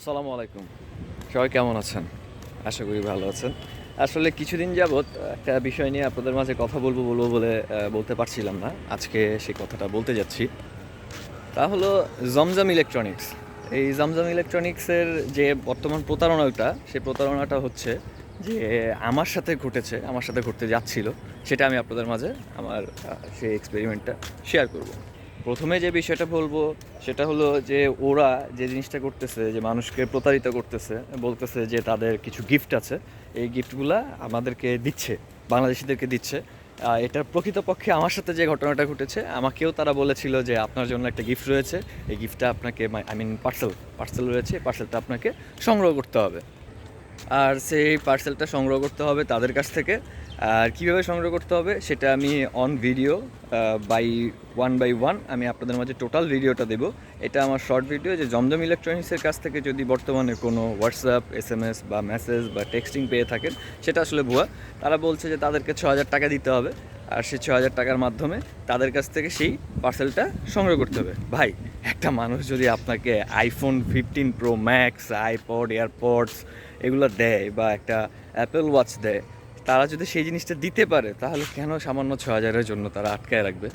আসসালামু আলাইকুম। সবাই কেমন আছেন? আশা করি ভালো আছেন। আসলে কিছুদিন যাবৎ একটা বিষয় নিয়ে আপনাদের মাঝে কথা বলবো বলে বলতে পারছিলাম না। আজকে সেই কথাটা বলতে যাচ্ছি। তা হলো জমজম ইলেকট্রনিক্স। এই জমজম ইলেকট্রনিক্সের যে বর্তমান প্রতারণাটা, সেই প্রতারণাটা হচ্ছে যে আমার সাথে ঘটেছে, আমার সাথে ঘটতে যাচ্ছিল। সেটা আমি আপনাদের মাঝে আমার সেই এক্সপেরিমেন্টটা শেয়ার করব। প্রথমে যে বিষয়টা বলবো সেটা হলো যে ওরা যে জিনিসটা করতেছে, যে মানুষকে প্রতারিত করতেছে, বলতেছে যে তাদের কিছু গিফট আছে, এই গিফটগুলা আমাদেরকে দিচ্ছে, বাংলাদেশিদেরকে দিচ্ছে। এটা প্রকৃতপক্ষে আমার সাথে যে ঘটনাটা ঘটেছে, আমাকেও তারা বলেছিল যে আপনার জন্য একটা গিফট রয়েছে, এই গিফটটা আপনাকে পার্সেল রয়েছে, পার্সেলটা আপনাকে সংগ্রহ করতে হবে। আর সেই পার্সেলটা সংগ্রহ করতে হবে তাদের কাছ থেকে। আর কীভাবে সংগ্রহ করতে হবে সেটা আমি অন ভিডিও বাই ওয়ান আমি আপনাদের মাঝে টোটাল ভিডিওটা দেবো। এটা আমার শর্ট ভিডিও, যে জমজম ইলেকট্রনিক্সের কাছ থেকে যদি বর্তমানে কোনো হোয়াটসঅ্যাপ, SMS বা মেসেজ বা টেক্সটিং পেয়ে থাকেন, সেটা আসলে ভুয়া। তারা বলছে যে তাদেরকে 6,000 টাকা দিতে হবে, আর সেই 6,000 টাকার মাধ্যমে তাদের কাছ থেকে সেই পার্সেলটা সংগ্রহ করতে হবে। ভাই, একটা মানুষ যদি আপনাকে iPhone 15 Pro Max, iPod, AirPods এগুলো দেয় বা একটা অ্যাপেল ওয়াচ দেয়, তারা যদি সেই জিনিসটা দিতে পারে, তাহলে কেন সামান্য 6,000-এর জন্য তারা আটকায় রাখবে?